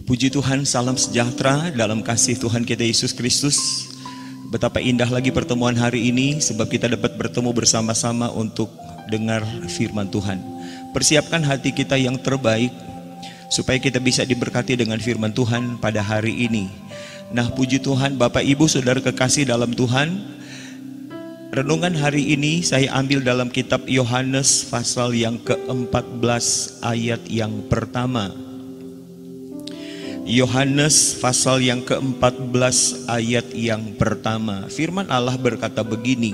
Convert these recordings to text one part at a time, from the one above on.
Puji Tuhan, salam sejahtera dalam kasih Tuhan kita Yesus Kristus. Betapa indah lagi pertemuan hari ini, sebab kita dapat bertemu bersama-sama untuk dengar firman Tuhan. Persiapkan hati kita yang terbaik, supaya kita bisa diberkati dengan firman Tuhan pada hari ini. Nah, puji Tuhan, Bapak Ibu Saudara kekasih dalam Tuhan, renungan hari ini saya ambil dalam kitab Yohanes pasal yang ke-14 ayat yang pertama. Yohanes pasal yang ke-14 ayat yang pertama. Firman Allah berkata begini,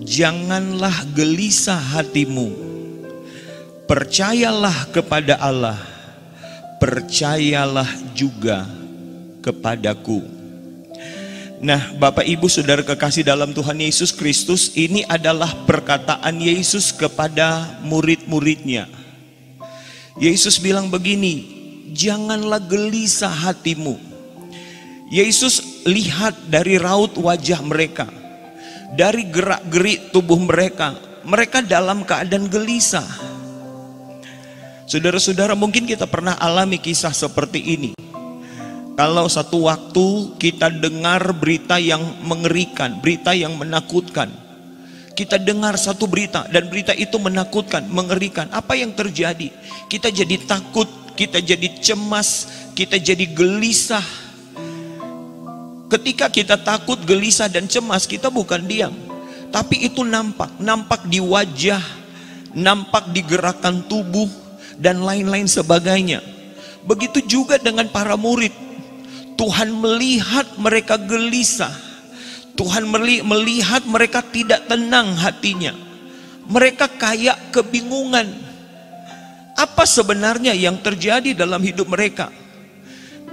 "Janganlah gelisah hatimu, percayalah kepada Allah, percayalah juga kepadaku." Nah, Bapak Ibu Saudara kekasih dalam Tuhan Yesus Kristus, ini adalah perkataan Yesus kepada murid-muridnya. Yesus bilang begini, "Janganlah gelisah hatimu." Yesus lihat dari raut wajah mereka, dari gerak-gerik tubuh mereka, mereka dalam keadaan gelisah. Saudara-saudara, mungkin kita pernah alami kisah seperti ini. Kalau satu waktu kita dengar berita yang mengerikan, berita yang menakutkan, kita dengar satu berita dan berita itu menakutkan, mengerikan, apa yang terjadi? Kita jadi takut, kita jadi cemas, kita jadi gelisah. Ketika kita takut, gelisah dan cemas, kita bukan diam, tapi itu nampak di wajah, nampak di gerakan tubuh dan lain-lain sebagainya. Begitu juga dengan para murid. Tuhan melihat mereka gelisah, Tuhan melihat mereka tidak tenang hatinya, mereka kayak kebingungan. Apa sebenarnya yang terjadi dalam hidup mereka?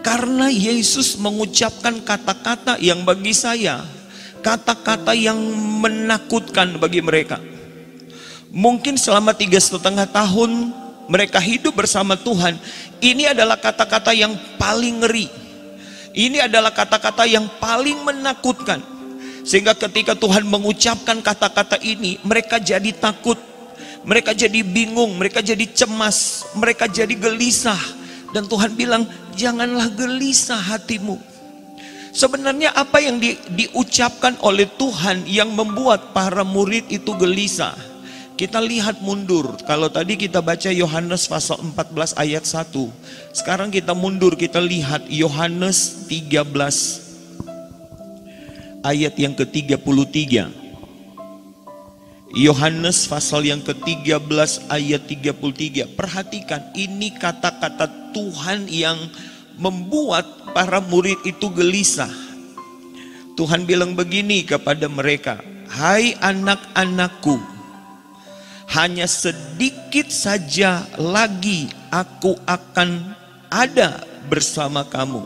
Karena Yesus mengucapkan kata-kata yang bagi saya, kata-kata yang menakutkan bagi mereka. Mungkin selama 3,5 tahun mereka hidup bersama Tuhan, ini adalah kata-kata yang paling ngeri. Ini adalah kata-kata yang paling menakutkan. Sehingga ketika Tuhan mengucapkan kata-kata ini, mereka jadi takut, mereka jadi bingung, mereka jadi cemas, mereka jadi gelisah. Dan Tuhan bilang, janganlah gelisah hatimu. Sebenarnya apa yang diucapkan oleh Tuhan yang membuat para murid itu gelisah? Kita lihat mundur. Kalau tadi kita baca Yohanes pasal 14 ayat 1. Sekarang kita mundur, kita lihat Yohanes 13 ayat yang ke-33. Yohanes pasal yang ke-13 ayat 33. Perhatikan, ini kata-kata Tuhan yang membuat para murid itu gelisah. Tuhan bilang begini kepada mereka, "Hai anak-anakku, hanya sedikit saja lagi aku akan ada bersama kamu.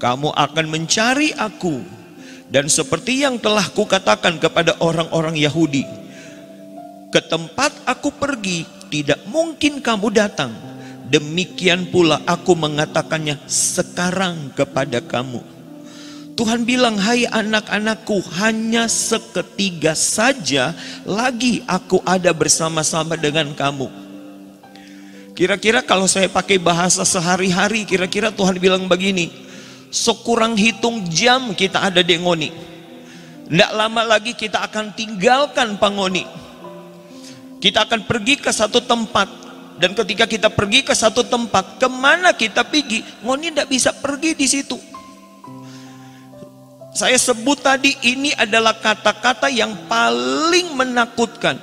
Kamu akan mencari aku. Dan seperti yang telah kukatakan kepada orang-orang Yahudi, ke tempat aku pergi tidak mungkin kamu datang. Demikian pula aku mengatakannya sekarang kepada kamu." Tuhan bilang, "Hai anak-anakku, hanya seketika saja lagi aku ada bersama-sama dengan kamu." Kira-kira kalau saya pakai bahasa sehari-hari, kira-kira Tuhan bilang begini, sekurang hitung jam kita ada di Ngoni. Tidak lama lagi kita akan tinggalkan Pangoni. Kita akan pergi ke satu tempat. Dan ketika kita pergi ke satu tempat, kemana kita pergi? Ngoni tidak bisa pergi di situ. Saya sebut tadi, ini adalah kata-kata yang paling menakutkan,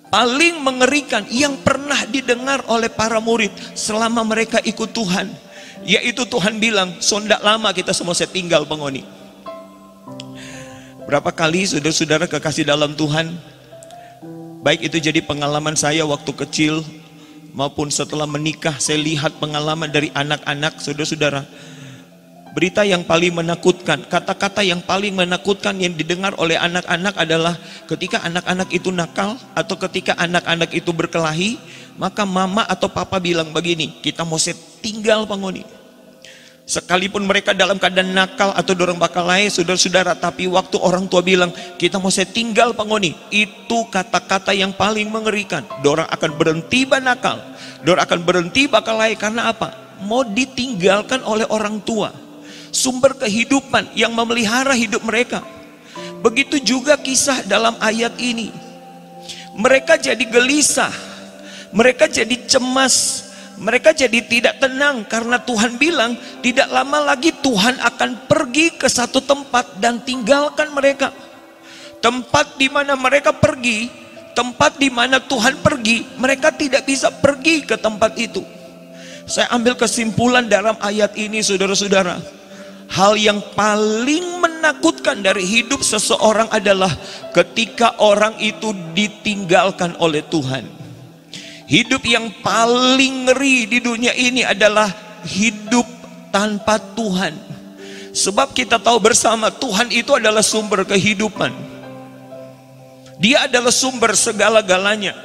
paling mengerikan yang pernah didengar oleh para murid selama mereka ikut Tuhan. Yaitu Tuhan bilang, "Sondak lama kita semua saya tinggal Pangoni." Berapa kali saudara-saudara kekasih dalam Tuhan, baik itu jadi pengalaman saya waktu kecil maupun setelah menikah, saya lihat pengalaman dari anak-anak saudara-saudara. Berita yang paling menakutkan, kata-kata yang paling menakutkan yang didengar oleh anak-anak adalah ketika anak-anak itu nakal atau ketika anak-anak itu berkelahi, maka mama atau papa bilang begini, "Kita mau tinggal Pangoni." Sekalipun mereka dalam keadaan nakal atau dorong bakalae, saudara-saudara, tapi waktu orang tua bilang, "Kita mau tinggal Pangoni," itu kata-kata yang paling mengerikan. Dorang akan berhenti banakal, dorang akan berhenti bakalae. Karena apa? mau ditinggalkan oleh orang tua. Sumber kehidupan yang memelihara hidup mereka. Begitu juga kisah dalam ayat ini. Mereka jadi gelisah, mereka jadi cemas, mereka jadi tidak tenang karena Tuhan bilang tidak lama lagi Tuhan akan pergi ke satu tempat dan tinggalkan mereka. Tempat di mana mereka pergi, tempat di mana Tuhan pergi, mereka tidak bisa pergi ke tempat itu. Saya ambil kesimpulan dalam ayat ini, saudara-saudara. Hal yang paling menakutkan dari hidup seseorang adalah ketika orang itu ditinggalkan oleh Tuhan. Hidup yang paling ngeri di dunia ini adalah hidup tanpa Tuhan. Sebab kita tahu bersama Tuhan itu adalah sumber kehidupan. Dia adalah sumber segala-galanya.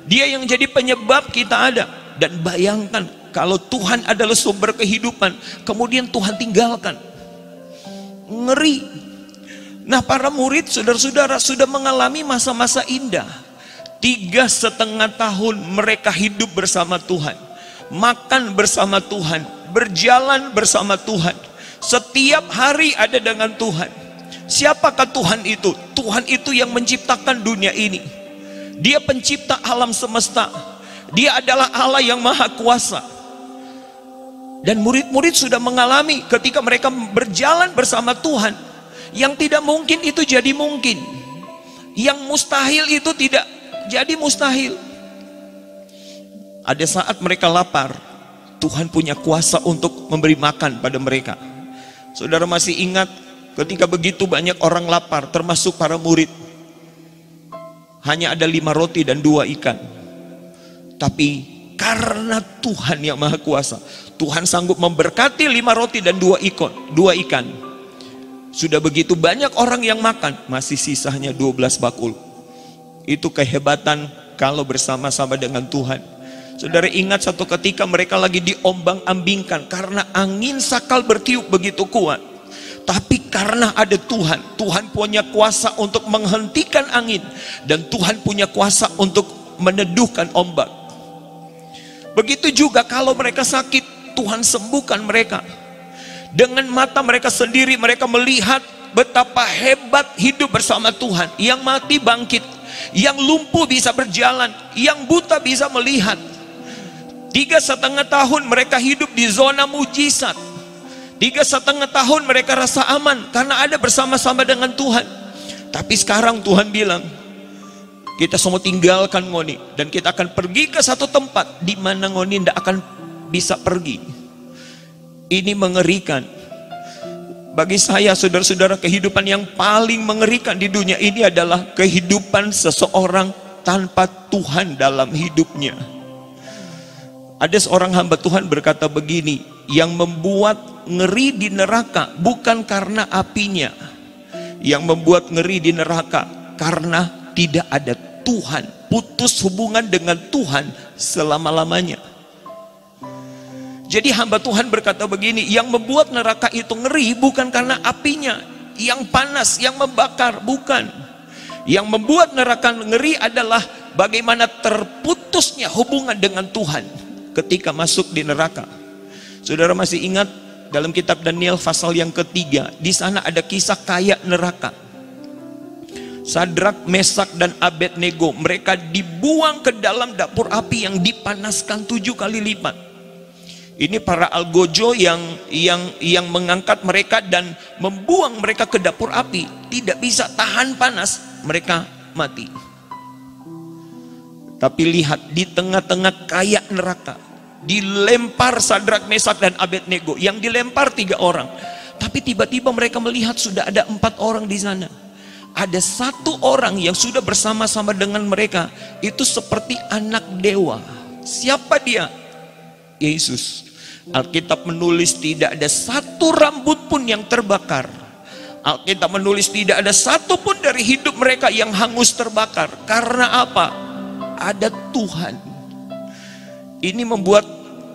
Dia yang jadi penyebab kita ada. Dan bayangkan kalau Tuhan adalah sumber kehidupan, kemudian Tuhan tinggalkan. Ngeri. Nah, para murid, saudara-saudara, sudah mengalami masa-masa indah. 3,5 tahun mereka hidup bersama Tuhan, makan bersama Tuhan, berjalan bersama Tuhan, setiap hari ada dengan Tuhan. Siapakah Tuhan itu? Tuhan itu yang menciptakan dunia ini. Dia pencipta alam semesta. Dia adalah Allah yang maha kuasa. Dan murid-murid sudah mengalami ketika mereka berjalan bersama Tuhan, yang tidak mungkin itu jadi mungkin, yang mustahil itu tidak jadi mustahil. Ada saat mereka lapar, Tuhan punya kuasa untuk memberi makan pada mereka. Saudara masih ingat ketika begitu banyak orang lapar, termasuk para murid, hanya ada 5 roti dan 2 ikan. Tapi karena Tuhan yang maha kuasa, Tuhan sanggup memberkati 5 roti dan 2 ikan. Sudah begitu banyak orang yang makan, masih sisanya 12 bakul. Itu kehebatan kalau bersama-sama dengan Tuhan. Saudara ingat satu ketika mereka lagi diombang-ambingkan karena angin sakal bertiup begitu kuat. Tapi karena ada Tuhan, Tuhan punya kuasa untuk menghentikan angin, dan Tuhan punya kuasa untuk meneduhkan ombak. Begitu juga kalau mereka sakit, Tuhan sembuhkan mereka. Dengan mata mereka sendiri mereka melihat betapa hebat hidup bersama Tuhan. Yang mati bangkit, yang lumpuh bisa berjalan, yang buta bisa melihat. 3,5 tahun mereka hidup di zona mujizat. 3,5 tahun mereka rasa aman karena ada bersama-sama dengan Tuhan. Tapi sekarang Tuhan bilang, kita semua tinggalkan ngoni, dan kita akan pergi ke satu tempat di mana ngoni tidak akan bisa pergi. Ini mengerikan. Bagi saya, saudara-saudara, kehidupan yang paling mengerikan di dunia ini adalah kehidupan seseorang tanpa Tuhan dalam hidupnya. Ada seorang hamba Tuhan berkata begini, yang membuat ngeri di neraka bukan karena apinya, yang membuat ngeri di neraka karena tidak ada Tuhan, putus hubungan dengan Tuhan selama-lamanya. Jadi hamba Tuhan berkata begini, yang membuat neraka itu ngeri bukan karena apinya yang panas, yang membakar, bukan. Yang membuat neraka ngeri adalah bagaimana terputusnya hubungan dengan Tuhan ketika masuk di neraka. Saudara masih ingat dalam kitab Daniel pasal yang ketiga, di sana ada kisah kaya neraka. Sadrak, Mesak, dan Abednego, mereka dibuang ke dalam dapur api yang dipanaskan 7 kali lipat. Ini para algojo yang mengangkat mereka dan membuang mereka ke dapur api, tidak bisa tahan panas, mereka mati. Tapi lihat, di tengah-tengah kayak neraka dilempar Sadrak, Mesak, dan Abednego. Yang dilempar 3 orang, tapi tiba-tiba mereka melihat sudah ada 4 orang di sana. Ada 1 orang yang sudah bersama-sama dengan mereka, itu seperti anak dewa. Siapa dia? Yesus. Alkitab menulis tidak ada 1 rambut pun yang terbakar. Alkitab menulis tidak ada 1 pun dari hidup mereka yang hangus terbakar. Karena apa? Ada Tuhan. Ini membuat,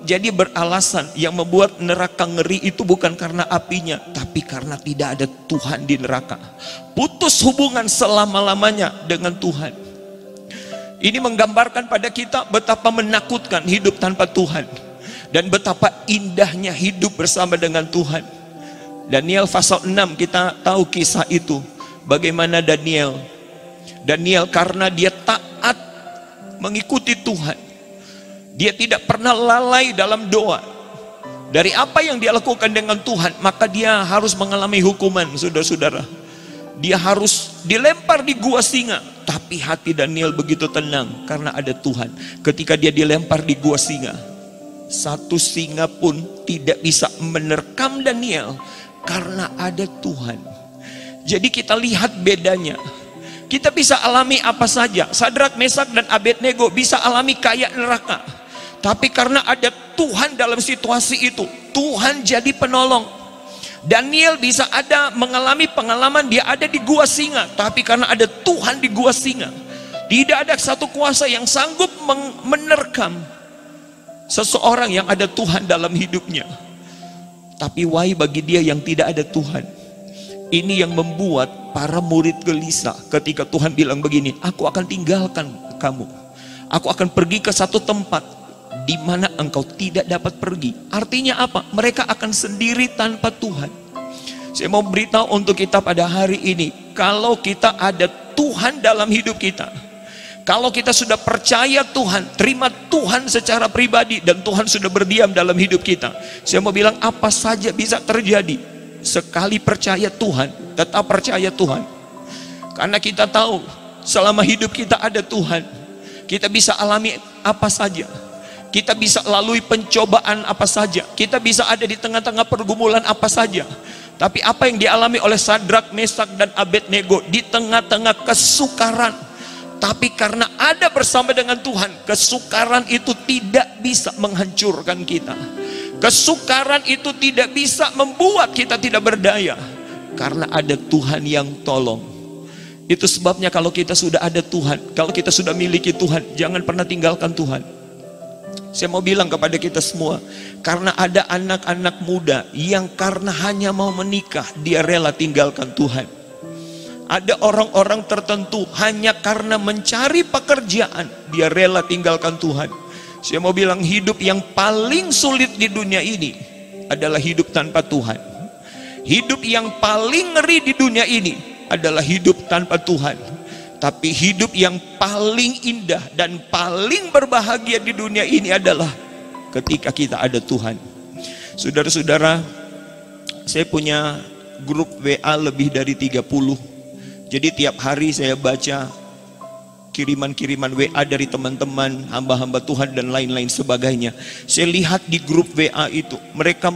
jadi beralasan, yang membuat neraka ngeri itu bukan karena apinya, tapi karena tidak ada Tuhan di neraka. Putus hubungan selama-lamanya dengan Tuhan. Ini menggambarkan pada kita betapa menakutkan hidup tanpa Tuhan. dan betapa indahnya hidup bersama dengan Tuhan. Daniel pasal 6 kita tahu kisah itu. Bagaimana Daniel karena dia taat mengikuti Tuhan, dia tidak pernah lalai dalam doa. Dari apa yang dia lakukan dengan Tuhan, maka dia harus mengalami hukuman, saudara-saudara. Dia harus dilempar di gua singa. Tapi hati Daniel begitu tenang karena ada Tuhan. Ketika dia dilempar di gua singa, satu singa pun tidak bisa menerkam Daniel karena ada Tuhan. Jadi kita lihat bedanya. Kita bisa alami apa saja. Sadrak, Mesak, dan Abednego bisa alami kayak neraka. Tapi karena ada Tuhan dalam situasi itu, Tuhan jadi penolong. Daniel bisa mengalami pengalaman dia ada di gua singa, tapi karena ada Tuhan di gua singa, tidak ada satu kuasa yang sanggup menerkam seseorang yang ada Tuhan dalam hidupnya. Tapi wahai bagi dia yang tidak ada Tuhan. Ini yang membuat para murid gelisah ketika Tuhan bilang begini, aku akan tinggalkan kamu, aku akan pergi ke satu tempat di mana engkau tidak dapat pergi. Artinya apa? Mereka akan sendiri tanpa Tuhan. Saya mau beritahu untuk kita pada hari ini, kalau kita ada Tuhan dalam hidup kita, kalau kita sudah percaya Tuhan, terima Tuhan secara pribadi, dan Tuhan sudah berdiam dalam hidup kita, saya mau bilang apa saja bisa terjadi. Sekali percaya Tuhan, tetap percaya Tuhan. Karena kita tahu selama hidup kita ada Tuhan, kita bisa alami apa saja. Kita bisa lalui pencobaan apa saja. Kita bisa ada di tengah-tengah pergumulan apa saja. Tapi apa yang dialami oleh Sadrak, Mesak, dan Abednego di tengah-tengah kesukaran, tapi karena ada bersama dengan Tuhan, kesukaran itu tidak bisa menghancurkan kita. Kesukaran itu tidak bisa membuat kita tidak berdaya, karena ada Tuhan yang tolong. Itu sebabnya kalau kita sudah ada Tuhan, kalau kita sudah miliki Tuhan, jangan pernah tinggalkan Tuhan. Saya mau bilang kepada kita semua, karena ada anak-anak muda yang karena hanya mau menikah, dia rela tinggalkan Tuhan. Ada orang-orang tertentu hanya karena mencari pekerjaan, dia rela tinggalkan Tuhan. Saya mau bilang hidup yang paling sulit di dunia ini adalah hidup tanpa Tuhan. Hidup yang paling ngeri di dunia ini adalah hidup tanpa Tuhan. Tapi hidup yang paling indah dan paling berbahagia di dunia ini adalah ketika kita ada Tuhan. Saudara-saudara, saya punya grup WA lebih dari 30. Jadi tiap hari saya baca kiriman-kiriman WA dari teman-teman, hamba-hamba Tuhan dan lain-lain sebagainya. Saya lihat di grup WA itu, mereka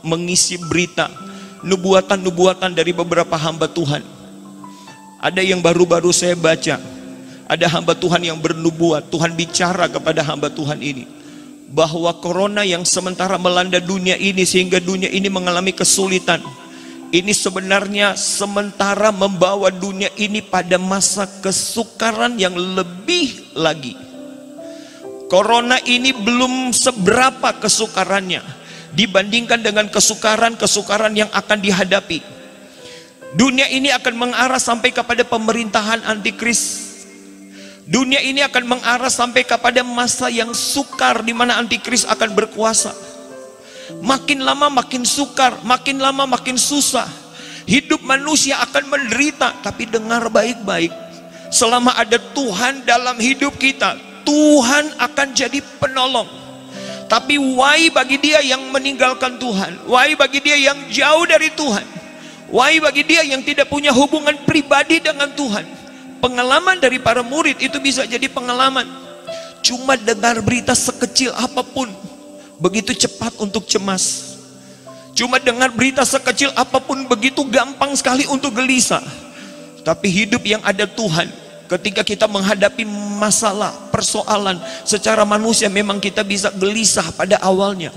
mengisi berita, nubuatan-nubuatan dari beberapa hamba Tuhan. Ada yang baru-baru saya baca, ada hamba Tuhan yang bernubuat, Tuhan bicara kepada hamba Tuhan ini, bahwa corona yang sementara melanda dunia ini, sehingga dunia ini mengalami kesulitan, ini sebenarnya sementara membawa dunia ini pada masa kesukaran yang lebih lagi. Corona ini belum seberapa kesukarannya dibandingkan dengan kesukaran-kesukaran yang akan dihadapi. Dunia ini akan mengarah sampai kepada pemerintahan antikris. Dunia ini akan mengarah sampai kepada masa yang sukar, di mana antikris akan berkuasa. Makin lama makin sukar, makin lama makin susah. Hidup manusia akan menderita. Tapi dengar baik-baik, selama ada Tuhan dalam hidup kita, Tuhan akan jadi penolong. Tapi wahai bagi dia yang meninggalkan Tuhan, wahai bagi dia yang jauh dari Tuhan, wahai bagi dia yang tidak punya hubungan pribadi dengan Tuhan, pengalaman dari para murid itu bisa jadi pengalaman cuma dengar berita sekecil apapun, begitu cepat untuk cemas. Cuma dengar berita sekecil apapun, begitu gampang sekali untuk gelisah. Tapi hidup yang ada Tuhan, ketika kita menghadapi masalah, persoalan secara manusia, memang kita bisa gelisah pada awalnya.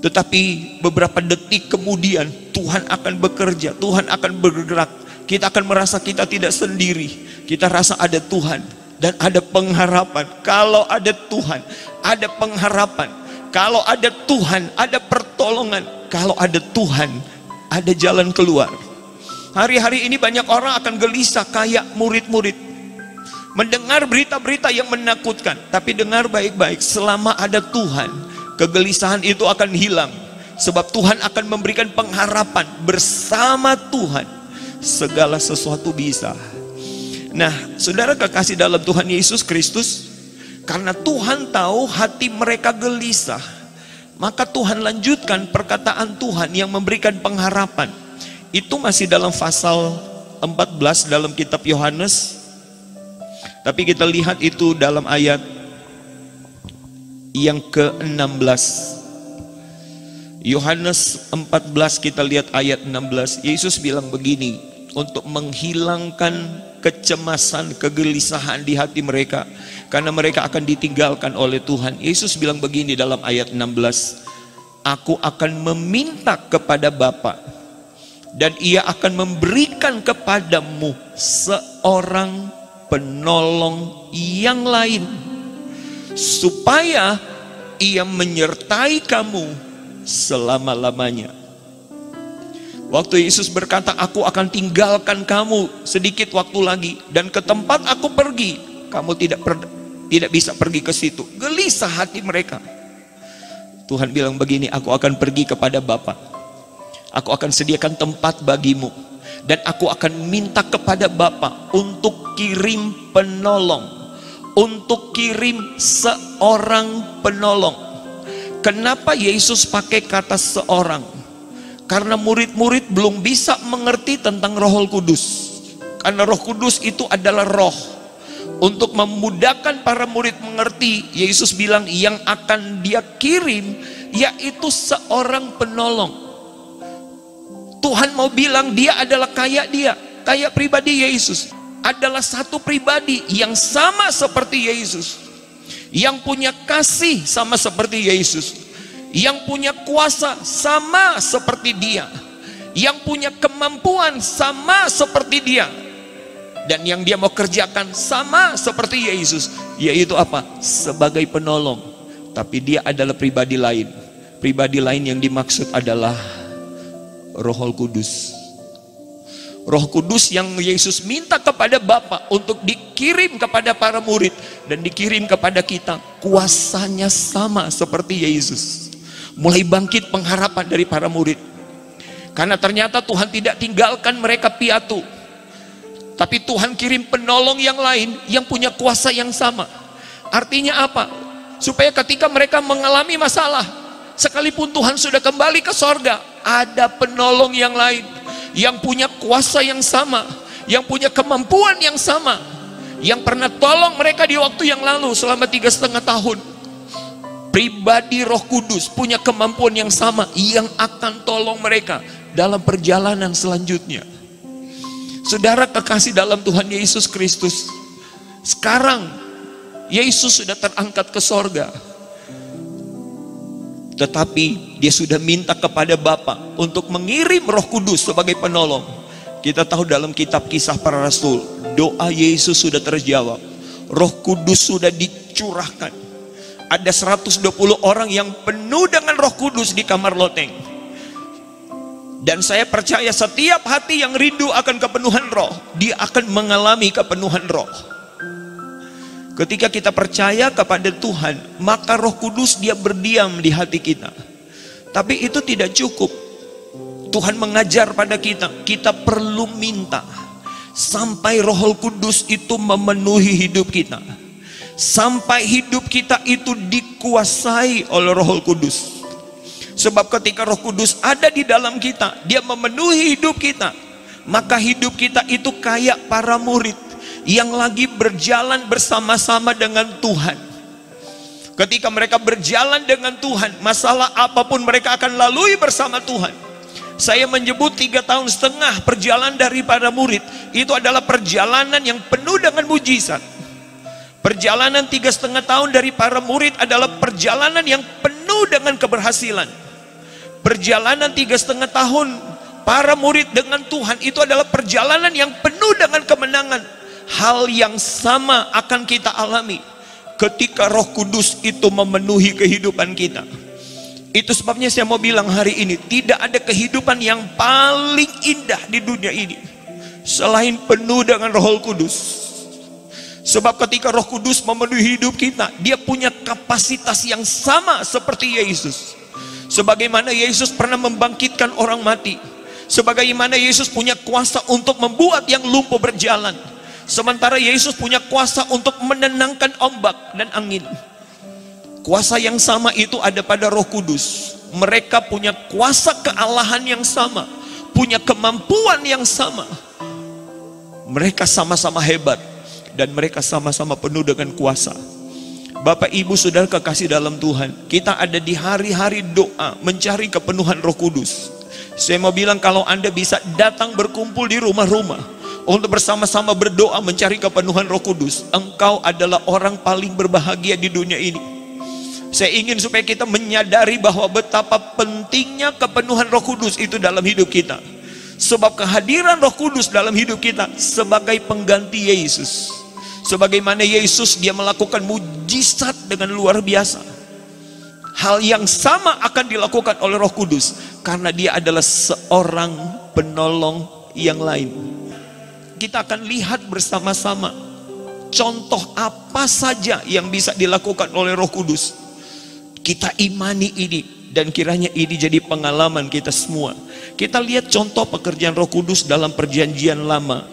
Tetapi beberapa detik kemudian Tuhan akan bekerja, Tuhan akan bergerak. Kita akan merasa kita tidak sendiri. Kita rasa ada Tuhan dan ada pengharapan. Kalau ada Tuhan, ada pengharapan. Kalau ada Tuhan, ada pertolongan. Kalau ada Tuhan, ada jalan keluar. Hari-hari ini banyak orang akan gelisah kayak murid-murid. mendengar berita-berita yang menakutkan. Tapi dengar baik-baik, selama ada Tuhan, kegelisahan itu akan hilang. Sebab Tuhan akan memberikan pengharapan. Bersama Tuhan segala sesuatu bisa. Nah, saudara kekasih dalam Tuhan Yesus Kristus, karena Tuhan tahu hati mereka gelisah, maka Tuhan lanjutkan perkataan Tuhan yang memberikan pengharapan. Itu masih dalam pasal 14 dalam kitab Yohanes. Tapi kita lihat itu dalam ayat yang ke-16. Yohanes 14 kita lihat ayat 16. Yesus bilang begini, untuk menghilangkan kecemasan, kegelisahan di hati mereka, karena mereka akan ditinggalkan oleh Tuhan. Yesus bilang begini dalam ayat 16, aku akan meminta kepada Bapa, dan Ia akan memberikan kepadamu seorang penolong yang lain, supaya Ia menyertai kamu selama-lamanya. Waktu Yesus berkata, aku akan tinggalkan kamu sedikit waktu lagi, dan ke tempat aku pergi, kamu tidak bisa pergi ke situ. Gelisah hati mereka. Tuhan bilang begini, aku akan pergi kepada Bapa, aku akan sediakan tempat bagimu, dan aku akan minta kepada Bapa untuk kirim penolong, untuk kirim seorang penolong. Kenapa Yesus pakai kata seorang? Karena murid-murid belum bisa mengerti tentang Roh Kudus. Karena Roh Kudus itu adalah roh. Untuk memudahkan para murid mengerti, Yesus bilang yang akan Dia kirim yaitu seorang penolong. Tuhan mau bilang Dia adalah kayak Dia, kayak pribadi Yesus. Adalah satu pribadi yang sama seperti Yesus, yang punya kasih sama seperti Yesus, yang punya kuasa sama seperti Dia, yang punya kemampuan sama seperti Dia, dan yang Dia mau kerjakan sama seperti Yesus, yaitu apa? Sebagai penolong. Tapi Dia adalah pribadi lain. Pribadi lain yang dimaksud adalah Roh Kudus. Roh Kudus yang Yesus minta kepada Bapa untuk dikirim kepada para murid dan dikirim kepada kita, kuasanya sama seperti Yesus. Mulai bangkit pengharapan dari para murid, karena ternyata Tuhan tidak tinggalkan mereka piatu, tapi Tuhan kirim penolong yang lain yang punya kuasa yang sama. Artinya apa? Supaya ketika mereka mengalami masalah, sekalipun Tuhan sudah kembali ke sorga, ada penolong yang lain yang punya kuasa yang sama, yang punya kemampuan yang sama, yang pernah tolong mereka di waktu yang lalu selama 3,5 tahun. Pribadi Roh Kudus punya kemampuan yang sama, yang akan tolong mereka dalam perjalanan selanjutnya. Saudara kekasih dalam Tuhan Yesus Kristus, sekarang Yesus sudah terangkat ke sorga, tetapi Dia sudah minta kepada Bapa untuk mengirim Roh Kudus sebagai penolong. Kita tahu dalam kitab Kisah Para Rasul, doa Yesus sudah terjawab, Roh Kudus sudah dicurahkan. Ada 120 orang yang penuh dengan Roh Kudus di kamar loteng. Dan saya percaya setiap hati yang rindu akan kepenuhan roh, dia akan mengalami kepenuhan roh. Ketika kita percaya kepada Tuhan, maka Roh Kudus Dia berdiam di hati kita. Tapi itu tidak cukup. Tuhan mengajar pada kita, kita perlu minta sampai Roh Kudus itu memenuhi hidup kita, sampai hidup kita itu dikuasai oleh Roh Kudus. Sebab ketika Roh Kudus ada di dalam kita, Dia memenuhi hidup kita, maka hidup kita itu kayak para murid yang lagi berjalan bersama-sama dengan Tuhan. Ketika mereka berjalan dengan Tuhan, masalah apapun mereka akan lalui bersama Tuhan. Saya menyebut 3,5 tahun perjalanan dari para murid, itu adalah perjalanan yang penuh dengan mujizat. Perjalanan 3,5 tahun dari para murid adalah perjalanan yang penuh dengan keberhasilan. Perjalanan 3,5 tahun para murid dengan Tuhan itu adalah perjalanan yang penuh dengan kemenangan. Hal yang sama akan kita alami ketika Roh Kudus itu memenuhi kehidupan kita. Itu sebabnya saya mau bilang hari ini, tidak ada kehidupan yang paling indah di dunia ini selain penuh dengan Roh Kudus. Sebab ketika Roh Kudus memenuhi hidup kita, dia punya kapasitas yang sama seperti Yesus. Sebagaimana Yesus pernah membangkitkan orang mati, sebagaimana Yesus punya kuasa untuk membuat yang lumpuh berjalan, sementara Yesus punya kuasa untuk menenangkan ombak dan angin. Kuasa yang sama itu ada pada Roh Kudus. Mereka punya kuasa kealahan yang sama, punya kemampuan yang sama. Mereka sama-sama hebat dan mereka sama-sama penuh dengan kuasa. Bapak, Ibu, Saudara kekasih dalam Tuhan, kita ada di hari-hari doa mencari kepenuhan Roh Kudus. Saya mau bilang, kalau Anda bisa datang berkumpul di rumah-rumah untuk bersama-sama berdoa mencari kepenuhan Roh Kudus, engkau adalah orang paling berbahagia di dunia ini. Saya ingin supaya kita menyadari bahwa betapa pentingnya kepenuhan Roh Kudus itu dalam hidup kita. Sebab kehadiran Roh Kudus dalam hidup kita sebagai pengganti Yesus. Sebagaimana Yesus, dia melakukan mujizat dengan luar biasa. Hal yang sama akan dilakukan oleh Roh Kudus, karena dia adalah seorang penolong yang lain. Kita akan lihat bersama-sama contoh apa saja yang bisa dilakukan oleh Roh Kudus. Kita imani ini, dan kiranya ini jadi pengalaman kita semua. Kita lihat contoh pekerjaan Roh Kudus dalam perjanjian lama.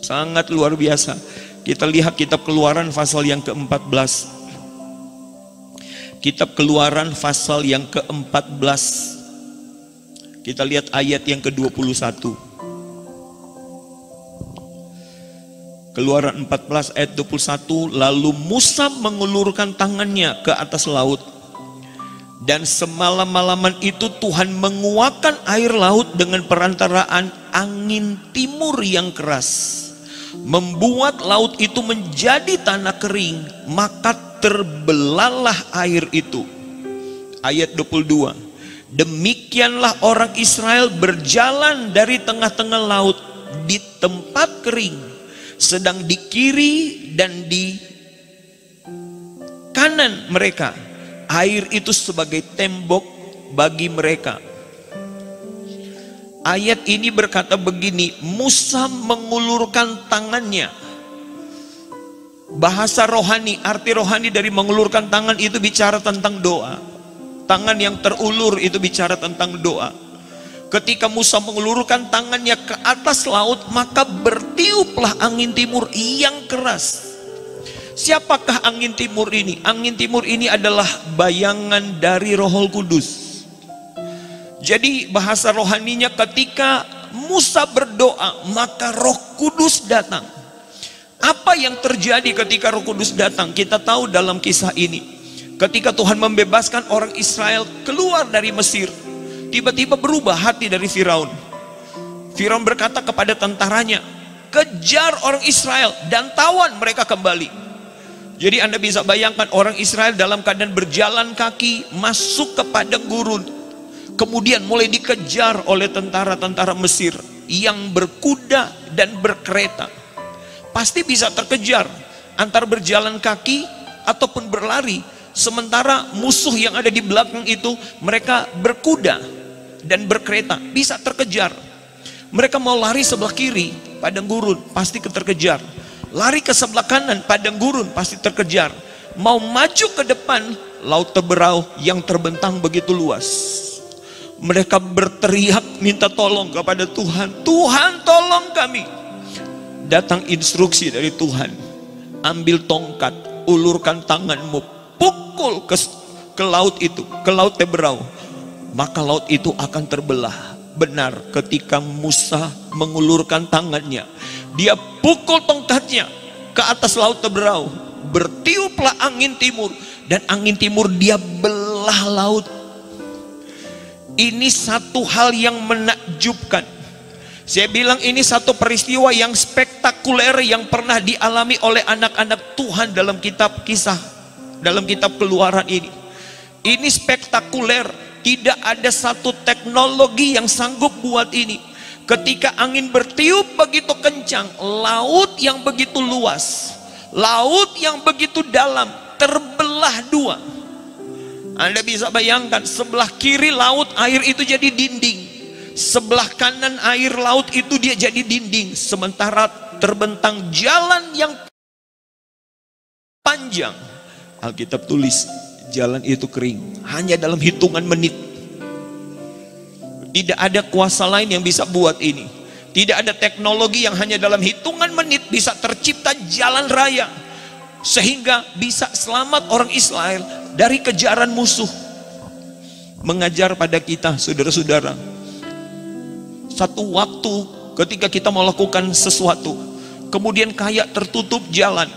Sangat luar biasa. Kita lihat kitab Keluaran pasal yang ke-14. Kitab Keluaran pasal yang ke-14. Kita lihat ayat yang ke-21. Keluaran 14 ayat 21. Lalu Musa mengulurkan tangannya ke atas laut, dan semalam-malaman itu Tuhan menguakkan air laut dengan perantaraan angin timur yang keras, membuat laut itu menjadi tanah kering, maka terbelahlah air itu. Ayat 22. Demikianlah orang Israel berjalan dari tengah-tengah laut di tempat kering, sedang di kiri dan di kanan mereka air itu sebagai tembok bagi mereka. Ayat ini berkata begini, Musa mengulurkan tangannya. Bahasa rohani, arti rohani dari mengulurkan tangan itu bicara tentang doa. Tangan yang terulur itu bicara tentang doa. Ketika Musa mengulurkan tangannya ke atas laut, maka bertiuplah angin timur yang keras. Siapakah angin timur ini? Angin timur ini adalah bayangan dari Roh Kudus. Jadi bahasa rohaninya, ketika Musa berdoa, maka Roh Kudus datang. Apa yang terjadi ketika Roh Kudus datang? Kita tahu dalam kisah ini, ketika Tuhan membebaskan orang Israel keluar dari Mesir, tiba-tiba berubah hati dari Firaun. Firaun berkata kepada tentaranya, kejar orang Israel dan tawan mereka kembali. Jadi Anda bisa bayangkan orang Israel dalam keadaan berjalan kaki masuk ke padang gurun, kemudian mulai dikejar oleh tentara-tentara Mesir yang berkuda dan berkereta. Pasti bisa terkejar antar berjalan kaki ataupun berlari, sementara musuh yang ada di belakang itu mereka berkuda dan berkereta, bisa terkejar. Mereka mau lari sebelah kiri padang gurun, pasti terkejar. Lari ke sebelah kanan padang gurun, pasti terkejar. Mau maju ke depan, laut Teberau yang terbentang begitu luas. Mereka berteriak minta tolong kepada Tuhan. Tuhan, tolong kami. Datang instruksi dari Tuhan, ambil tongkat, ulurkan tanganmu, pukul ke laut itu, ke laut Teberau, maka laut itu akan terbelah. Benar, ketika Musa mengulurkan tangannya, dia pukul tongkatnya ke atas laut Teberau, bertiuplah angin timur, dan angin timur dia belah laut. Ini satu hal yang menakjubkan. Saya bilang ini satu peristiwa yang spektakuler yang pernah dialami oleh anak-anak Tuhan dalam kitab kisah, dalam kitab Keluaran ini. Ini spektakuler. Tidak ada satu teknologi yang sanggup buat ini. Ketika angin bertiup begitu kencang, laut yang begitu luas, laut yang begitu dalam, terbelah dua. Anda bisa bayangkan, sebelah kiri laut air itu jadi dinding, sebelah kanan air laut itu dia jadi dinding, sementara terbentang jalan yang panjang. Alkitab tulis jalan itu kering hanya dalam hitungan menit. Tidak ada kuasa lain yang bisa buat ini. Tidak ada teknologi yang hanya dalam hitungan menit bisa tercipta jalan raya sehingga bisa selamat orang Israel dari kejaran musuh. Mengajar pada kita, saudara-saudara, satu waktu ketika kita mau lakukan sesuatu, kemudian kayak tertutup jalan,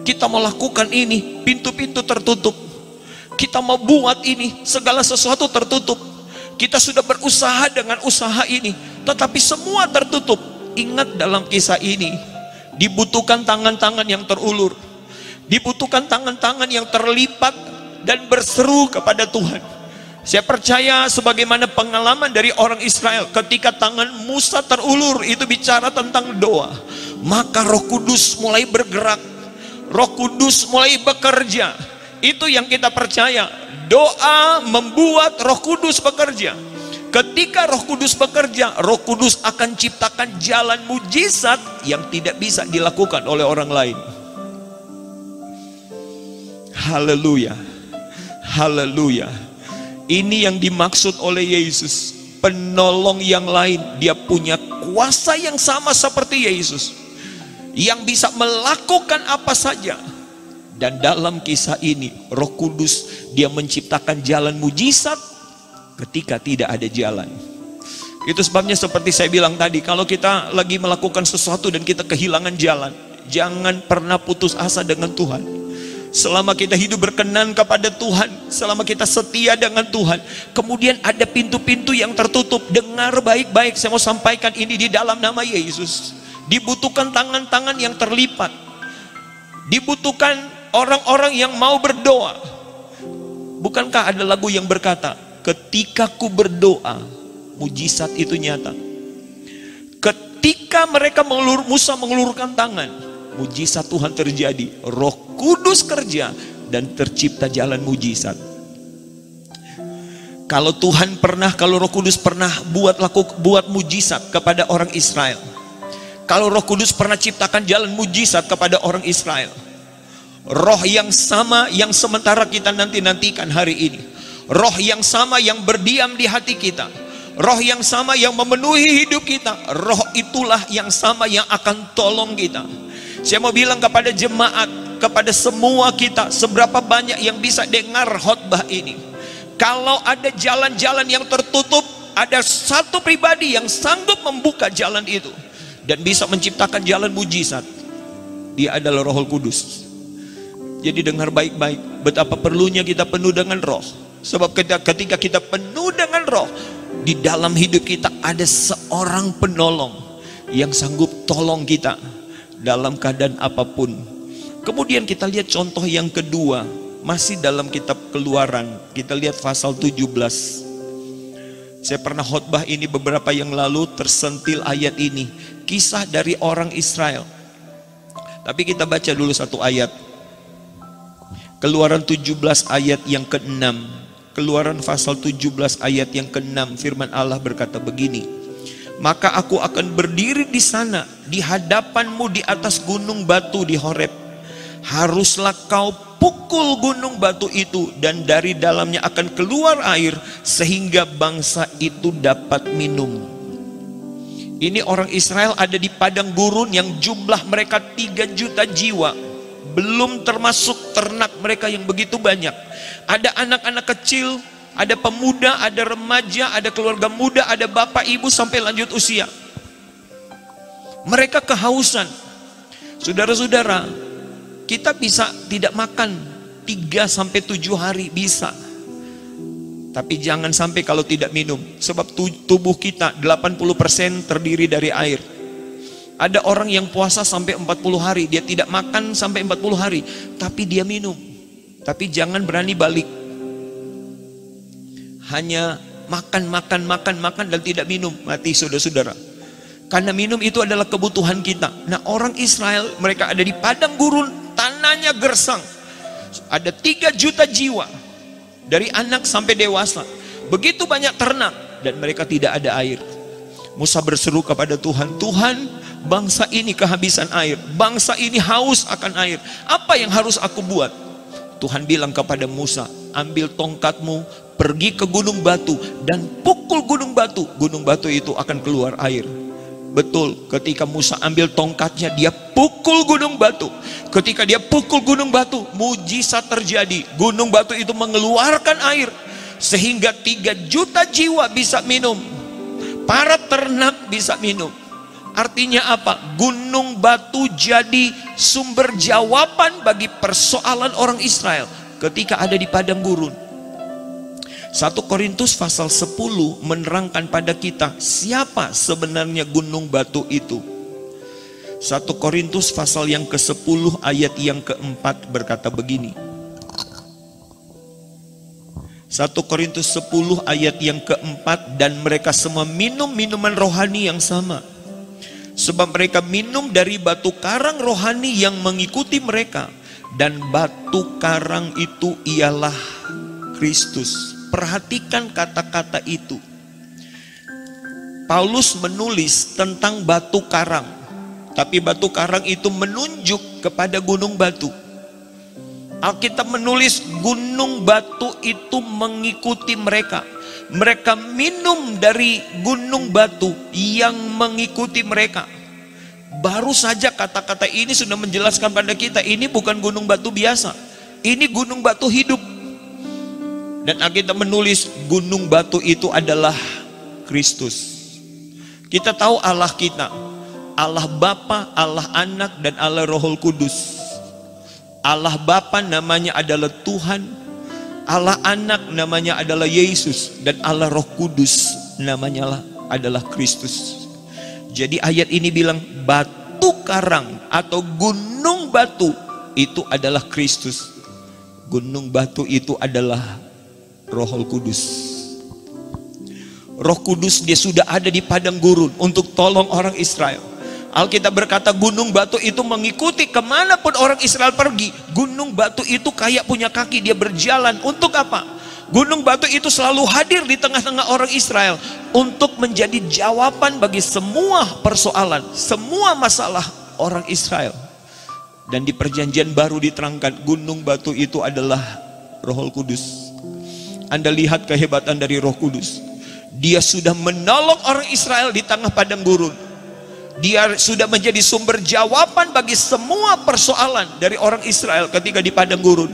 kita mau lakukan ini, pintu-pintu tertutup, kita mau buat ini, segala sesuatu tertutup, kita sudah berusaha dengan usaha ini, tetapi semua tertutup. Ingat dalam kisah ini, dibutuhkan tangan-tangan yang terulur, dibutuhkan tangan-tangan yang terlipat dan berseru kepada Tuhan. Saya percaya sebagaimana pengalaman dari orang Israel ketika tangan Musa terulur, itu bicara tentang doa, maka Roh Kudus mulai bergerak, Roh Kudus mulai bekerja. Itu yang kita percaya, doa membuat Roh Kudus bekerja. Ketika Roh Kudus bekerja, Roh Kudus akan ciptakan jalan mujizat yang tidak bisa dilakukan oleh orang lain. Haleluya, haleluya. Ini yang dimaksud oleh Yesus, penolong yang lain. Dia punya kuasa yang sama seperti Yesus, yang bisa melakukan apa saja. Dan dalam kisah ini, Roh Kudus dia menciptakan jalan mujizat ketika tidak ada jalan. Itu sebabnya seperti saya bilang tadi, kalau kita lagi melakukan sesuatu dan kita kehilangan jalan, jangan pernah putus asa dengan Tuhan. Selama kita hidup berkenan kepada Tuhan, selama kita setia dengan Tuhan, kemudian ada pintu-pintu yang tertutup, dengar baik-baik, saya mau sampaikan ini di dalam nama Yesus. Dibutuhkan tangan-tangan yang terlipat, dibutuhkan orang-orang yang mau berdoa. Bukankah ada lagu yang berkata, ketika ku berdoa, mujizat itu nyata. Ketika mereka Musa mengulurkan tangan, mujizat Tuhan terjadi, Roh Kudus kerja dan tercipta jalan mujizat. Kalau Tuhan pernah, kalau Roh Kudus pernah buat mujizat kepada orang Israel, kalau Roh Kudus pernah ciptakan jalan mujizat kepada orang Israel, Roh yang sama yang sementara kita nantikan hari ini, Roh yang sama yang berdiam di hati kita, Roh yang sama yang memenuhi hidup kita, Roh itulah yang sama yang akan tolong kita. Saya mau bilang kepada jemaat, kepada semua kita, seberapa banyak yang bisa dengar khotbah ini. Kalau ada jalan-jalan yang tertutup, ada satu pribadi yang sanggup membuka jalan itu dan bisa menciptakan jalan mujizat. Dia adalah Roh Kudus. Jadi dengar baik-baik, betapa perlunya kita penuh dengan Roh. Sebab ketika kita penuh dengan Roh, di dalam hidup kita ada seorang penolong yang sanggup tolong kita dalam keadaan apapun. Kemudian kita lihat contoh yang kedua, masih dalam kitab Keluaran. Kita lihat pasal 17. Saya pernah khotbah ini beberapa yang lalu, tersentil ayat ini, kisah dari orang Israel. Tapi kita baca dulu satu ayat. Keluaran 17 ayat yang ke-6. Keluaran pasal 17 ayat yang ke-6, firman Allah berkata begini, maka aku akan berdiri di sana di hadapanmu di atas gunung batu di Horeb. Haruslah kau pukul gunung batu itu, dan dari dalamnya akan keluar air sehingga bangsa itu dapat minum. Ini orang Israel ada di padang gurun yang jumlah mereka 3 juta jiwa, belum termasuk ternak mereka yang begitu banyak. Ada anak-anak kecil, ada pemuda, ada remaja, ada keluarga muda, ada bapak ibu sampai lanjut usia. Mereka kehausan. Saudara-saudara, kita bisa tidak makan 3-7 hari, bisa. Tapi jangan sampai kalau tidak minum. Sebab tubuh kita 80% terdiri dari air. Ada orang yang puasa sampai 40 hari, dia tidak makan sampai 40 hari, tapi dia minum. Tapi jangan berani balik. Hanya makan dan tidak minum, mati saudara-saudara. Karena minum itu adalah kebutuhan kita. Nah, orang Israel, mereka ada di padang gurun, tanahnya gersang. Ada 3 juta jiwa, dari anak sampai dewasa. Begitu banyak ternak, dan mereka tidak ada air. Musa berseru kepada Tuhan, Tuhan, bangsa ini kehabisan air, bangsa ini haus akan air. Apa yang harus aku buat? Tuhan bilang kepada Musa, ambil tongkatmu, pergi ke gunung batu dan pukul gunung batu. Gunung batu itu akan keluar air. Betul, ketika Musa ambil tongkatnya, dia pukul gunung batu. Ketika dia pukul gunung batu, mujizat terjadi. Gunung batu itu mengeluarkan air sehingga 3 juta jiwa bisa minum. Para ternak bisa minum. Artinya apa? Gunung batu jadi sumber jawaban bagi persoalan orang Israel ketika ada di padang gurun. 1 Korintus pasal 10 menerangkan pada kita siapa sebenarnya gunung batu itu. 1 Korintus pasal yang ke-10 ayat yang ke-4 berkata begini. 1 Korintus 10 ayat yang ke-4, dan mereka semua minum minuman rohani yang sama, sebab mereka minum dari batu karang rohani yang mengikuti mereka, dan batu karang itu ialah Kristus. Perhatikan kata-kata itu. Paulus menulis tentang batu karang, tapi batu karang itu menunjuk kepada gunung batu. Alkitab menulis gunung batu itu mengikuti mereka. Mereka minum dari gunung batu yang mengikuti mereka. Baru saja kata-kata ini sudah menjelaskan pada kita, ini bukan gunung batu biasa, ini gunung batu hidup. Dan Alkitab menulis gunung batu itu adalah Kristus. Kita tahu Allah kita, Allah Bapa, Allah Anak, dan Allah Roh Kudus. Allah Bapa namanya adalah Tuhan, Allah Anak namanya adalah Yesus, dan Allah Roh Kudus namanya adalah Kristus. Jadi ayat ini bilang batu karang atau gunung batu itu adalah Kristus. Gunung batu itu adalah Roh Kudus. Roh Kudus dia sudah ada di padang gurun untuk tolong orang Israel. Alkitab berkata gunung batu itu mengikuti kemanapun orang Israel pergi. Gunung batu itu kayak punya kaki, dia berjalan. Untuk apa? Gunung batu itu selalu hadir di tengah-tengah orang Israel untuk menjadi jawaban bagi semua persoalan, semua masalah orang Israel. Dan di perjanjian baru diterangkan gunung batu itu adalah Roh Kudus. Anda lihat kehebatan dari Roh Kudus. Dia sudah menolong orang Israel di tengah padang gurun. Dia sudah menjadi sumber jawaban bagi semua persoalan dari orang Israel ketika di padang gurun.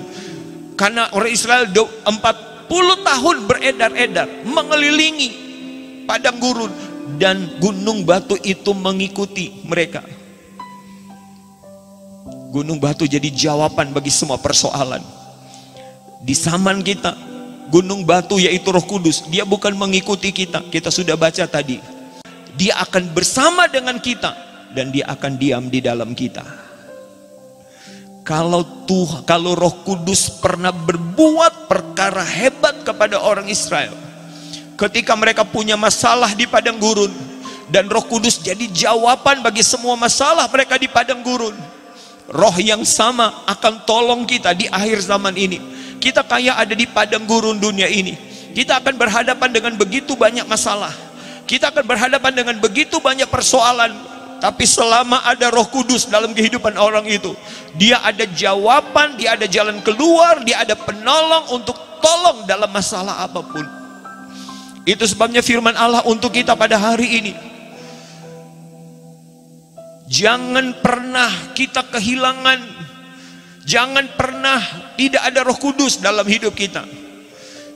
Karena orang Israel 40 tahun beredar-edar mengelilingi padang gurun, dan gunung batu itu mengikuti mereka. Gunung batu jadi jawaban bagi semua persoalan. Di zaman kita, gunung batu yaitu Roh Kudus, dia bukan mengikuti kita. Kita sudah baca tadi. Dia akan bersama dengan kita dan dia akan diam di dalam kita. Kalau Roh Kudus pernah berbuat perkara hebat kepada orang Israel ketika mereka punya masalah di padang gurun, dan Roh Kudus jadi jawaban bagi semua masalah mereka di padang gurun. Roh yang sama akan tolong kita di akhir zaman ini. Kita kayak ada di padang gurun dunia ini. Kita akan berhadapan dengan begitu banyak masalah. Kita akan berhadapan dengan begitu banyak persoalan. Tapi selama ada Roh Kudus dalam kehidupan orang itu, dia ada jawaban, dia ada jalan keluar, dia ada penolong untuk tolong dalam masalah apapun. Itu sebabnya firman Allah untuk kita pada hari ini. Jangan pernah kita kehilangan, jangan pernah tidak ada Roh Kudus dalam hidup kita.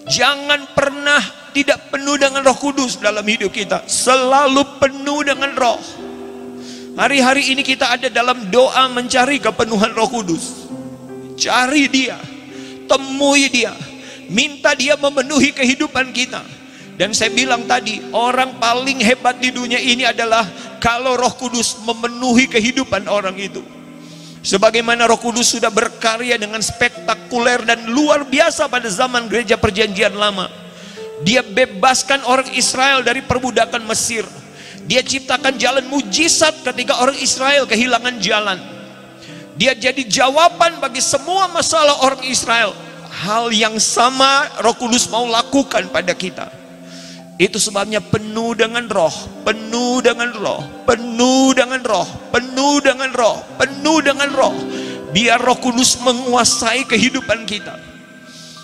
Jangan pernah tidak penuh dengan Roh Kudus dalam hidup kita. Selalu penuh dengan Roh. Hari-hari ini kita ada dalam doa mencari kepenuhan Roh Kudus. Cari dia, temui dia, minta dia memenuhi kehidupan kita. Dan saya bilang tadi, orang paling hebat di dunia ini adalah kalau Roh Kudus memenuhi kehidupan orang itu. Sebagaimana Roh Kudus sudah berkarya dengan spektakuler dan luar biasa pada zaman gereja perjanjian lama. Dia bebaskan orang Israel dari perbudakan Mesir. Dia ciptakan jalan mujizat ketika orang Israel kehilangan jalan. Dia jadi jawaban bagi semua masalah orang Israel. Hal yang sama Roh Kudus mau lakukan pada kita. Itu sebabnya penuh dengan roh, penuh dengan roh, penuh dengan roh, penuh dengan roh, penuh dengan roh. Biar Roh Kudus menguasai kehidupan kita.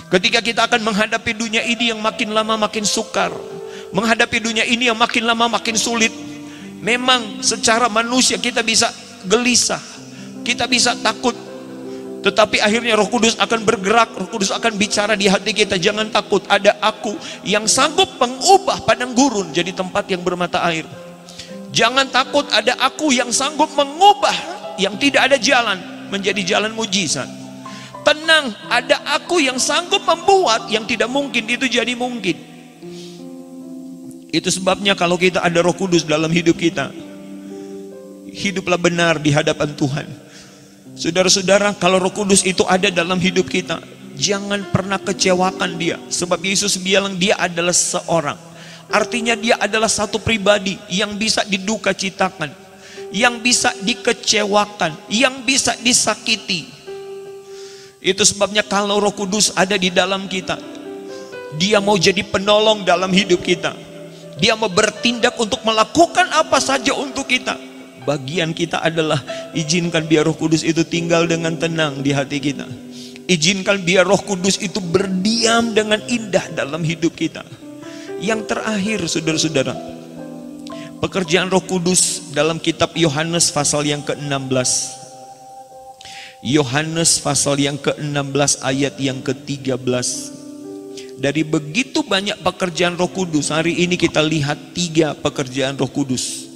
Ketika kita akan menghadapi dunia ini yang makin lama makin sukar, menghadapi dunia ini yang makin lama makin sulit, memang secara manusia kita bisa gelisah, kita bisa takut. Tetapi akhirnya Roh Kudus akan bergerak, Roh Kudus akan bicara di hati kita. Jangan takut, ada aku yang sanggup mengubah padang gurun jadi tempat yang bermata air. Jangan takut, ada aku yang sanggup mengubah yang tidak ada jalan menjadi jalan mujizat. Tenang, ada aku yang sanggup membuat yang tidak mungkin itu jadi mungkin. Itu sebabnya kalau kita ada Roh Kudus dalam hidup kita, hiduplah benar di hadapan Tuhan. Saudara-saudara, kalau Roh Kudus itu ada dalam hidup kita, jangan pernah kecewakan dia. Sebab Yesus bilang dia adalah seorang. Artinya dia adalah satu pribadi yang bisa diduka citakan, yang bisa dikecewakan, yang bisa disakiti. Itu sebabnya kalau Roh Kudus ada di dalam kita, dia mau jadi penolong dalam hidup kita. Dia mau bertindak untuk melakukan apa saja untuk kita. Bagian kita adalah izinkan biar Roh Kudus itu tinggal dengan tenang di hati kita. Izinkan biar Roh Kudus itu berdiam dengan indah dalam hidup kita. Yang terakhir, saudara-saudara, pekerjaan Roh Kudus dalam kitab Yohanes pasal yang ke-16. Yohanes pasal yang ke-16 ayat yang ke-13. Dari begitu banyak pekerjaan Roh Kudus, hari ini kita lihat 3 pekerjaan Roh Kudus.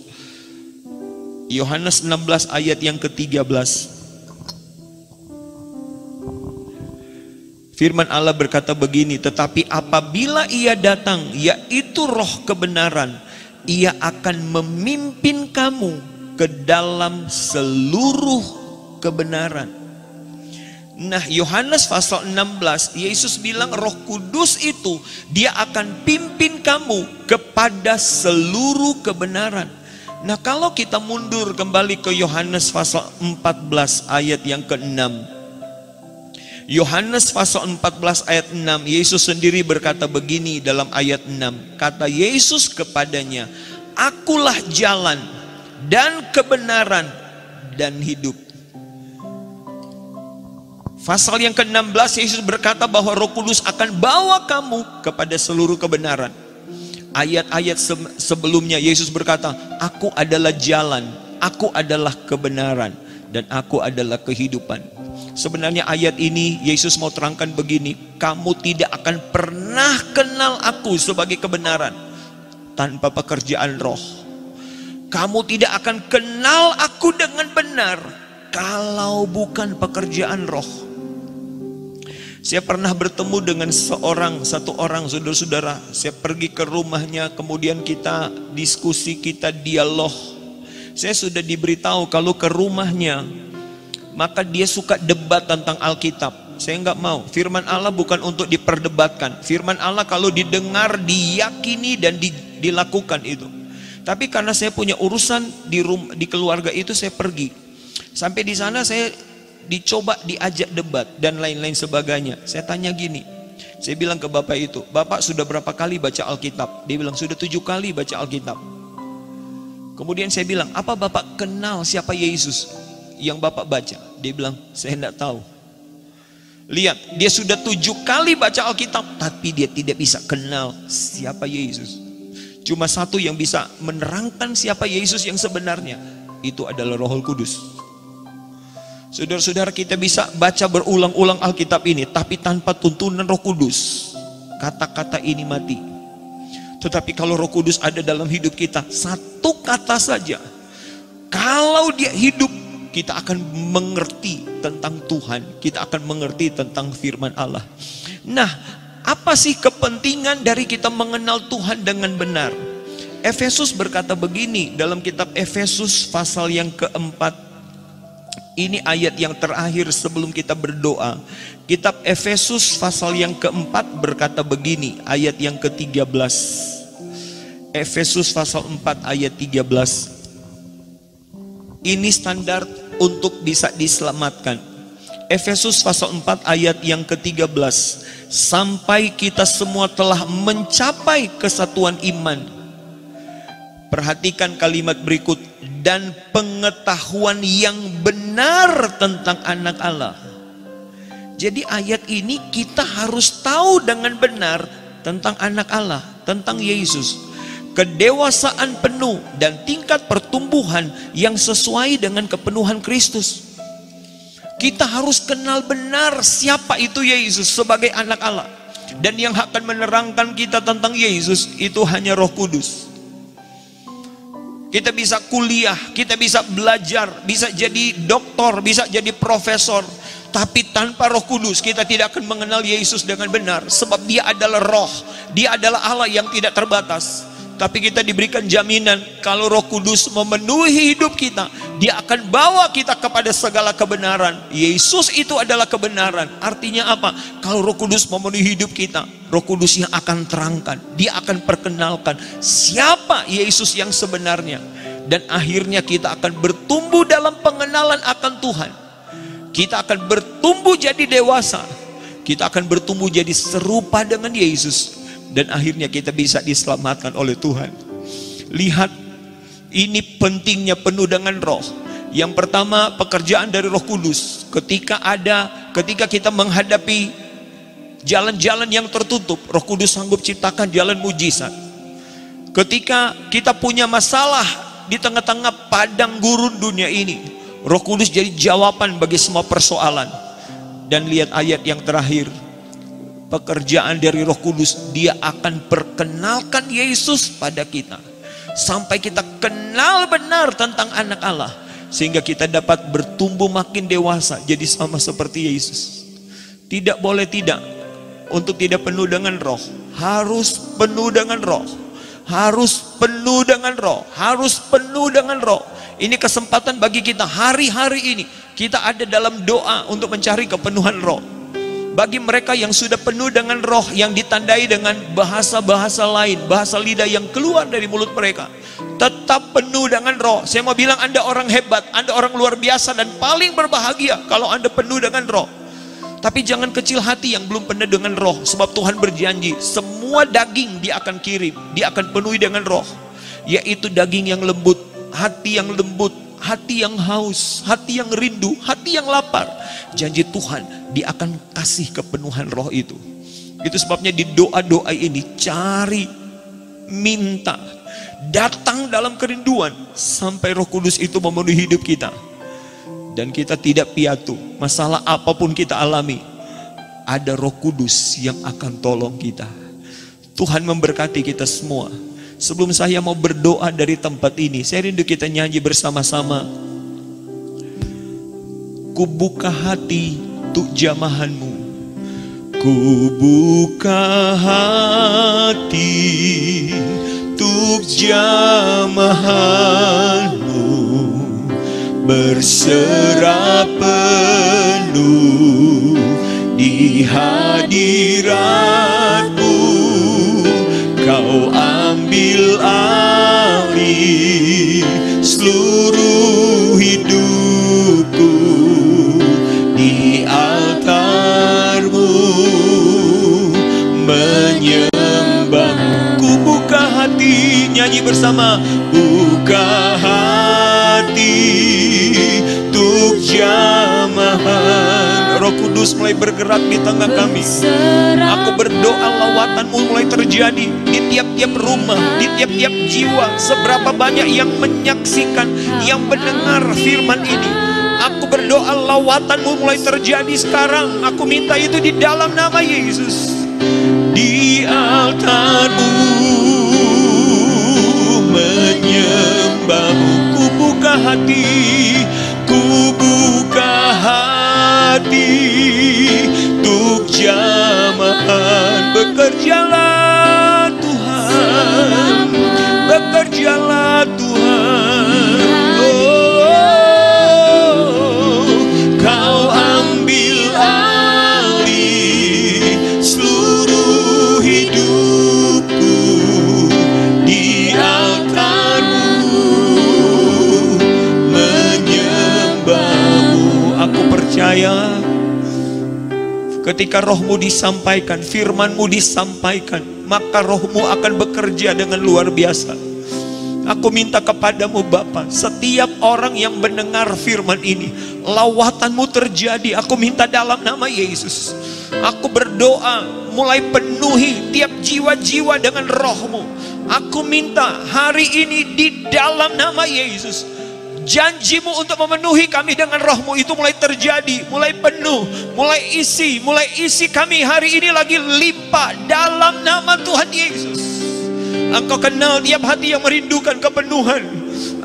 Yohanes 16 ayat yang ke-13. Firman Allah berkata begini, tetapi apabila ia datang, yaitu Roh kebenaran, ia akan memimpin kamu ke dalam seluruh kebenaran. Nah, Yohanes pasal 16, Yesus bilang Roh Kudus itu dia akan pimpin kamu kepada seluruh kebenaran. Nah, kalau kita mundur kembali ke Yohanes pasal 14 ayat yang ke-6. Yohanes pasal 14 ayat 6, Yesus sendiri berkata begini dalam ayat 6. Kata Yesus kepadanya, akulah jalan dan kebenaran dan hidup. Pasal yang ke-16, Yesus berkata bahwa Roh Kudus akan bawa kamu kepada seluruh kebenaran. Ayat-ayat sebelumnya Yesus berkata, aku adalah jalan, aku adalah kebenaran, dan aku adalah kehidupan. Sebenarnya ayat ini Yesus mau terangkan begini, kamu tidak akan pernah kenal aku sebagai kebenaran tanpa pekerjaan Roh. Kamu tidak akan kenal aku dengan benar kalau bukan pekerjaan Roh. Saya pernah bertemu dengan satu orang saudara-saudara. Saya pergi ke rumahnya, kemudian kita diskusi, kita dialog. Saya sudah diberitahu kalau ke rumahnya, maka dia suka debat tentang Alkitab. Saya nggak mau. Firman Allah bukan untuk diperdebatkan. Firman Allah kalau didengar, diyakini dan dilakukan itu. Tapi karena saya punya urusan di keluarga itu, saya pergi. Sampai di sana saya dicoba diajak debat dan lain-lain sebagainya. Saya tanya gini, saya bilang ke bapak itu, bapak sudah berapa kali baca Alkitab? Dia bilang sudah 7 kali baca Alkitab. Kemudian saya bilang, apa bapak kenal siapa Yesus yang bapak baca? Dia bilang, saya tidak tahu. Lihat, dia sudah 7 kali baca Alkitab, tapi dia tidak bisa kenal siapa Yesus. Cuma satu yang bisa menerangkan siapa Yesus yang sebenarnya, itu adalah Roh Kudus. Saudara-saudara, kita bisa baca berulang-ulang Alkitab ini, tapi tanpa tuntunan Roh Kudus, kata-kata ini mati. Tetapi kalau Roh Kudus ada dalam hidup kita, satu kata saja, kalau dia hidup, kita akan mengerti tentang Tuhan, kita akan mengerti tentang firman Allah. Nah, apa sih kepentingan dari kita mengenal Tuhan dengan benar? Efesus berkata begini dalam kitab Efesus pasal yang ke-4. Ini ayat yang terakhir sebelum kita berdoa. Kitab Efesus pasal yang ke-4 berkata begini, ayat yang ke-13. Efesus pasal 4 ayat 13. Ini standar untuk bisa diselamatkan. Efesus pasal 4 ayat yang ke-13. Sampai kita semua telah mencapai kesatuan iman. Perhatikan kalimat berikut. Dan pengetahuan yang benar tentang anak Allah. Jadi ayat ini kita harus tahu dengan benar tentang anak Allah, tentang Yesus. Kedewasaan penuh dan tingkat pertumbuhan yang sesuai dengan kepenuhan Kristus. Kita harus kenal benar siapa itu Yesus sebagai anak Allah. Dan yang akan menerangkan kita tentang Yesus itu hanya Roh Kudus. Kita bisa kuliah, kita bisa belajar, bisa jadi doktor, bisa jadi profesor. Tapi tanpa Roh Kudus kita tidak akan mengenal Yesus dengan benar. Sebab dia adalah roh, dia adalah Allah yang tidak terbatas. Tapi kita diberikan jaminan kalau Roh Kudus memenuhi hidup kita, dia akan bawa kita kepada segala kebenaran. Yesus itu adalah kebenaran. Artinya apa? Kalau Roh Kudus memenuhi hidup kita, Roh Kudus yang akan terangkan, dia akan perkenalkan siapa Yesus yang sebenarnya. Dan akhirnya kita akan bertumbuh dalam pengenalan akan Tuhan. Kita akan bertumbuh jadi dewasa. Kita akan bertumbuh jadi serupa dengan Yesus. Dan akhirnya kita bisa diselamatkan oleh Tuhan. Lihat, ini pentingnya penuh dengan roh. Yang pertama, pekerjaan dari Roh Kudus. Ketika kita menghadapi jalan-jalan yang tertutup, Roh Kudus sanggup ciptakan jalan mujizat. Ketika kita punya masalah di tengah-tengah padang gurun dunia ini, Roh Kudus jadi jawaban bagi semua persoalan. Dan lihat ayat yang terakhir. Pekerjaan dari Roh Kudus, dia akan perkenalkan Yesus pada kita. Sampai kita kenal benar tentang anak Allah. Sehingga kita dapat bertumbuh makin dewasa, jadi sama seperti Yesus. Tidak boleh tidak. Untuk tidak penuh dengan roh, harus penuh dengan roh. Harus penuh dengan roh. Harus penuh dengan roh. Ini kesempatan bagi kita hari-hari ini. Kita ada dalam doa untuk mencari kepenuhan roh. Bagi mereka yang sudah penuh dengan roh, yang ditandai dengan bahasa-bahasa lain, bahasa lidah yang keluar dari mulut mereka, tetap penuh dengan roh. Saya mau bilang Anda orang hebat, Anda orang luar biasa dan paling berbahagia kalau Anda penuh dengan roh. Tapi jangan kecil hati yang belum penuh dengan roh. Sebab Tuhan berjanji semua daging dia akan kirim, dia akan penuhi dengan roh. Yaitu daging yang lembut, hati yang lembut, hati yang haus, hati yang rindu, hati yang lapar. Janji Tuhan, dia akan kasih kepenuhan roh itu. Itu sebabnya di doa-doa ini cari, minta, datang dalam kerinduan sampai Roh Kudus itu memenuhi hidup kita. Dan kita tidak piatu. Masalah apapun kita alami, ada Roh Kudus yang akan tolong kita. Tuhan memberkati kita semua. Sebelum saya mau berdoa dari tempat ini, saya rindu kita nyanyi bersama-sama. Ku buka hati untuk jamahanmu. Ku buka hati untuk jamahanmu. Berserah penuh di hadiratmu. Kau ambil alih seluruh hidupku di altarmu, menyembahmu. Ku buka hati, nyanyi bersama. Buka hati untuk jamahan. Roh Kudus mulai bergerak di tengah kami. Aku berdoa lawatanmu mulai terjadi di tiap-tiap rumah, di tiap-tiap jiwa. Seberapa banyak yang menyaksikan, yang mendengar firman ini. Aku berdoa lawatanmu mulai terjadi sekarang. Aku minta itu di dalam nama Yesus. Di altarmu menyembahmu. Ku buka hati, ku buka hati untuk jamahan. Bekerjalah Tuhan, bekerjalah Tuhan. Oh, kau ambil alih seluruh hidupku di altarmu, ketika rohmu disampaikan, firmanmu disampaikan, maka rohmu akan bekerja dengan luar biasa. Aku minta kepadamu Bapa, setiap orang yang mendengar firman ini, lawatanmu terjadi. Aku minta dalam nama Yesus. Aku berdoa, mulai penuhi tiap jiwa-jiwa dengan rohmu. Aku minta hari ini di dalam nama Yesus, janjimu untuk memenuhi kami dengan rohmu itu mulai terjadi, mulai penuh, mulai isi kami hari ini lagi limpah dalam nama Tuhan Yesus. Engkau kenal tiap hati yang merindukan kepenuhan.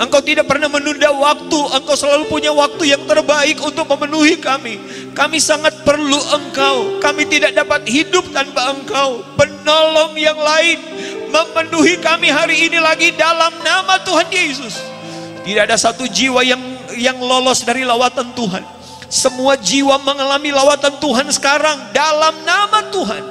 Engkau tidak pernah menunda waktu. Engkau selalu punya waktu yang terbaik untuk memenuhi kami. Kami sangat perlu Engkau. Kami tidak dapat hidup tanpa Engkau. Penolong yang lain memenuhi kami hari ini lagi dalam nama Tuhan Yesus. Tidak ada satu jiwa yang lolos dari lawatan Tuhan. Semua jiwa mengalami lawatan Tuhan sekarang dalam nama Tuhan.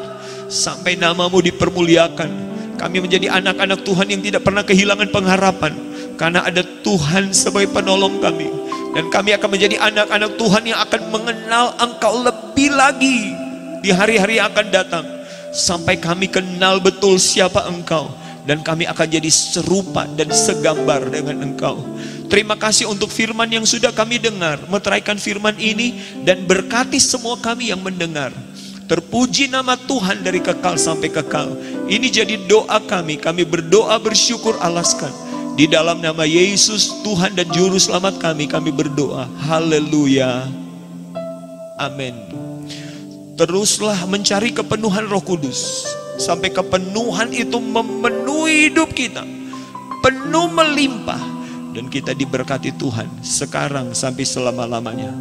Sampai namamu dipermuliakan. Kami menjadi anak-anak Tuhan yang tidak pernah kehilangan pengharapan, karena ada Tuhan sebagai penolong kami. Dan kami akan menjadi anak-anak Tuhan yang akan mengenal Engkau lebih lagi di hari-hari yang akan datang, sampai kami kenal betul siapa Engkau, dan kami akan jadi serupa dan segambar dengan Engkau. Terima kasih untuk firman yang sudah kami dengar. Meteraikan firman ini dan berkati semua kami yang mendengar. Terpuji nama Tuhan dari kekal sampai kekal. Ini jadi doa kami. Kami berdoa bersyukur alaskan. Di dalam nama Yesus Tuhan dan Juru Selamat kami berdoa. Haleluya. Amin. Teruslah mencari kepenuhan Roh Kudus, sampai kepenuhan itu memenuhi hidup kita, penuh melimpah, dan kita diberkati Tuhan sekarang sampai selama-lamanya.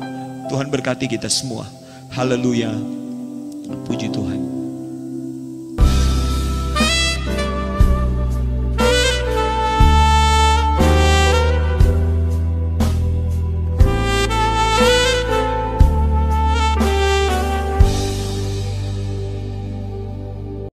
Tuhan berkati kita semua. Haleluya. Puji Tuhan.